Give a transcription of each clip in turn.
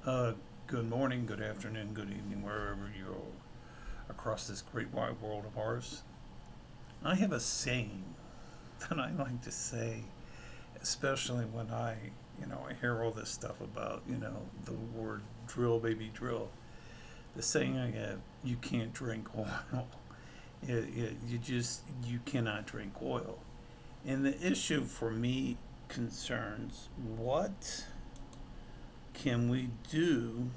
Uh, Good morning, good afternoon, good evening, wherever you're across this great wide world of ours. I have a saying that I like to say, especially when I hear all this stuff about, the word drill, baby, drill. The saying I have, you can't drink oil. You cannot drink oil. And the issue for me concerns what can we do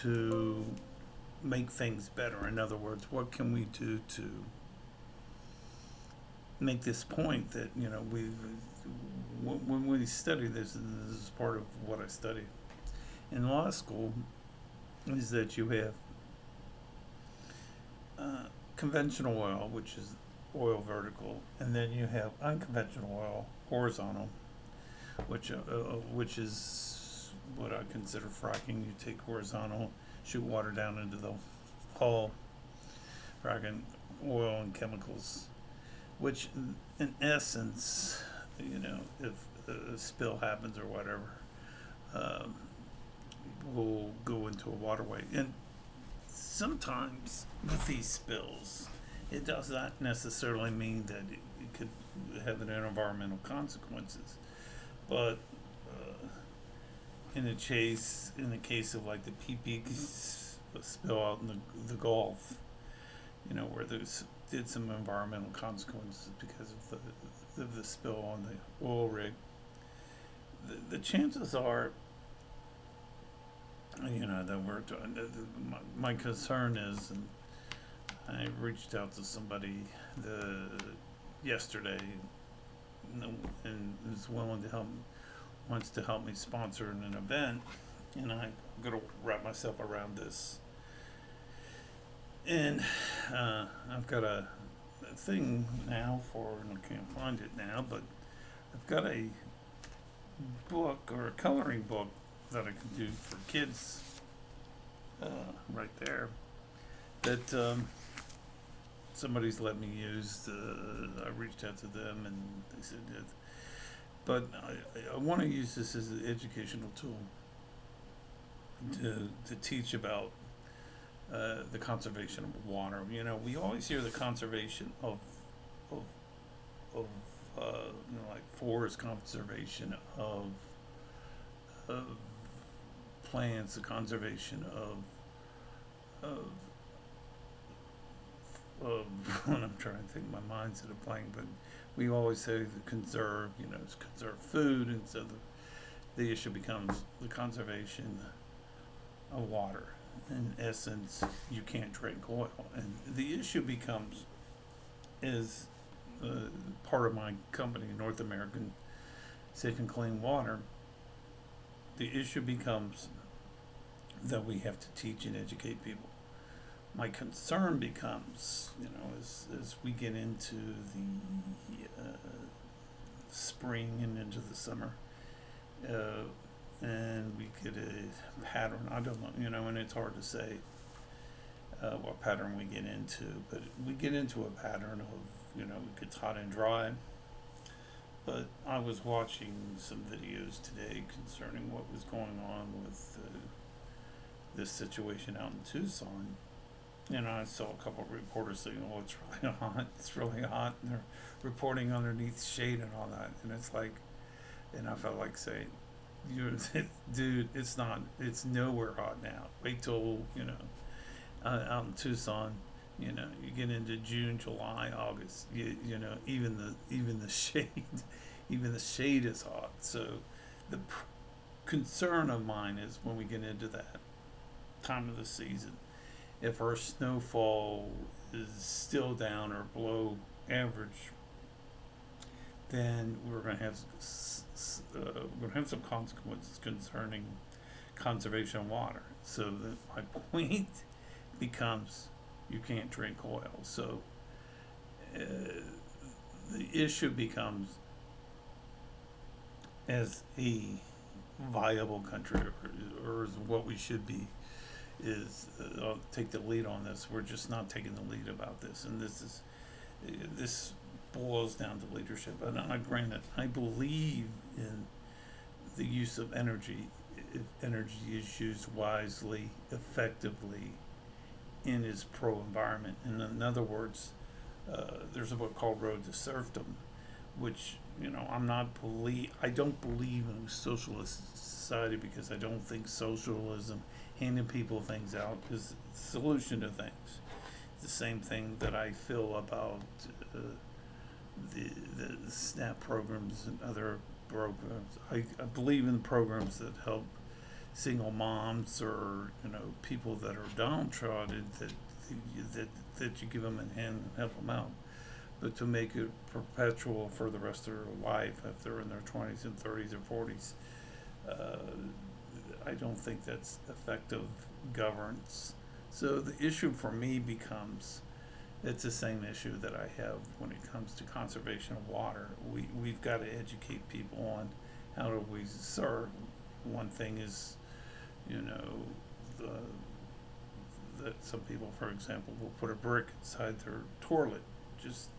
to make things better? In other words, what can we do to make this point that when we study this is part of what I studied in law school, is that you have conventional oil, which is oil vertical, and then you have unconventional oil horizontal, which is what I consider fracking. You take horizontal, shoot water down into the hull, fracking oil and chemicals, which in essence, if a spill happens or whatever, um, will go into a waterway. And sometimes with these spills, it does not necessarily mean that it could have an environmental consequences. But in the case of like the PP spill out in the Gulf, where there's did some environmental consequences because of the spill on the oil rig, the chances are, that we're my concern is, and I reached out to somebody the yesterday, and is willing to help, wants to help me sponsor an event, and I'm gonna wrap myself around this. And I've got a thing now for, and I can't find it now, but I've got a book or a coloring book that I can do for kids, uh, right there, that somebody's let me use. I reached out to them and they said that. But I want to use this as an educational tool to teach about the conservation of water. We always hear the conservation of of like forest conservation of plants, the conservation of when I'm trying to think, my mind's at a blank, but we always say to conserve, it's conserve food, and so the issue becomes the conservation of water. In essence, you can't drink oil, and the issue becomes is part of my company, North American Safe and Clean Water. The issue becomes that we have to teach and educate people. My concern becomes, as we get into the spring and into the summer, uh, and we get a pattern. I don't know, and it's hard to say what pattern we get into, but we get into a pattern of, it gets hot and dry. But I was watching some videos today concerning what was going on with this situation out in Tucson. I saw a couple of reporters saying, "Oh, it's really hot. It's really hot," and they're reporting underneath shade and all that. And it's like, and I felt like saying, "You, dude, it's not. It's nowhere hot now. Wait till out in Tucson. You get into June, July, August. Even the shade, even the shade is hot. So the concern of mine is when we get into that time of the season, if our snowfall is still down or below average, then we're going to have some consequences concerning conservation of water. So my point becomes, you can't drink oil. So uh, the issue becomes, as a viable country, or is what we should be, is I'll take the lead on this. We're just not taking the lead about this, and this boils down to leadership. And I granted, I believe in the use of energy. If energy is used wisely, effectively, in its pro-environment. And in other words, there's a book called Road to Serfdom, which I don't believe in a socialist society because I don't think socialism, handing people things out, is the solution to things. The same thing that I feel about the SNAP programs and other programs. I believe in programs that help single moms or people that are downtrodden, that you give them a hand and help them out. But to make it perpetual for the rest of their life, if they're in their 20s and 30s or 40s, I don't think that's effective governance. So the issue for me becomes, it's the same issue that I have when it comes to conservation of water. We've got to educate people on how do we serve. One thing is, that some people, for example, will put a brick inside their toilet just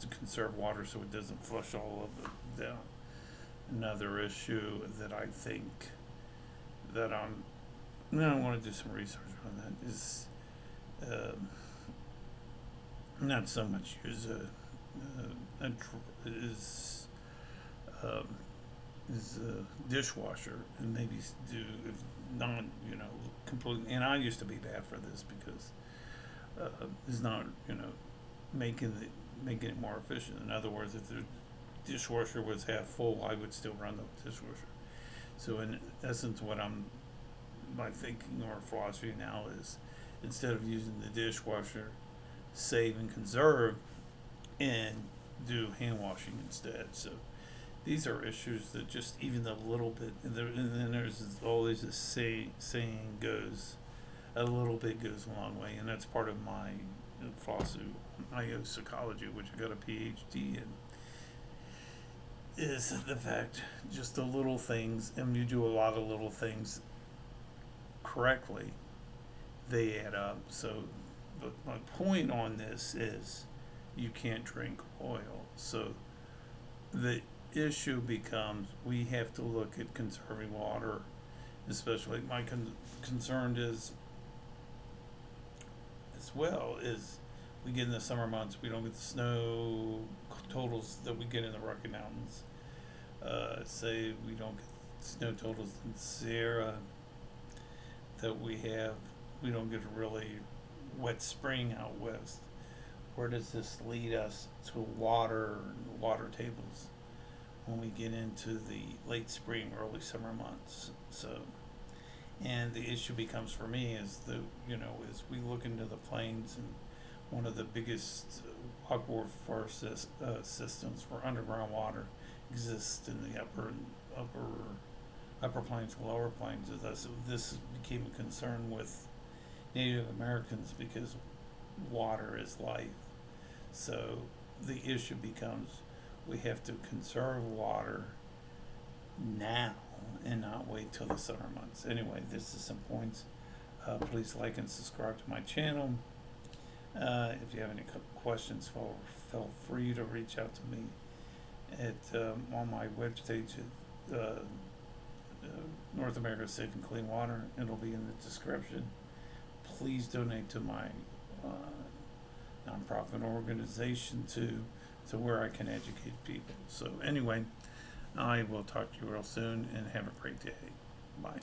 to conserve water so it doesn't flush all of it down. Another issue that I think that I want to do some research on that is not so much use is a dishwasher, and maybe do, if not completely. And I used to be bad for this because it's not making it more efficient. In other words, if the dishwasher was half full, I would still run the dishwasher. So in essence, my thinking or philosophy now is, instead of using the dishwasher, save and conserve, and do hand washing instead. So these are issues that just even a little bit, and then there's always a saying goes, a little bit goes a long way, and that's part of my philosophy. I owe psychology, which I got a Ph.D. in, is the fact just the little things, and you do a lot of little things correctly, they add up. So, but my point on this is, you can't drink oil. So the issue becomes, we have to look at conserving water, especially my concern is, as well, is we get in the summer months, we don't get the snow totals that we get in the Rocky Mountains. Say we don't get snow totals in Sierra that we have. We don't get a really wet spring out west. Where does this lead us to water tables when we get into the late spring, early summer months? So, and the issue becomes for me is as we look into the plains, and one of the biggest aquifer systems for underground water exists in the upper plains and lower plains. This became a concern with Native Americans because water is life. So the issue becomes, we have to conserve water now and not wait till the summer months. Anyway, this is some points. Please like and subscribe to my channel. If you have any questions, feel free to reach out to me on my webpage at North America's Safe and Clean Water. It'll be in the description. Please donate to my nonprofit organization to where I can educate people. So anyway, I will talk to you real soon, and have a great day. Bye.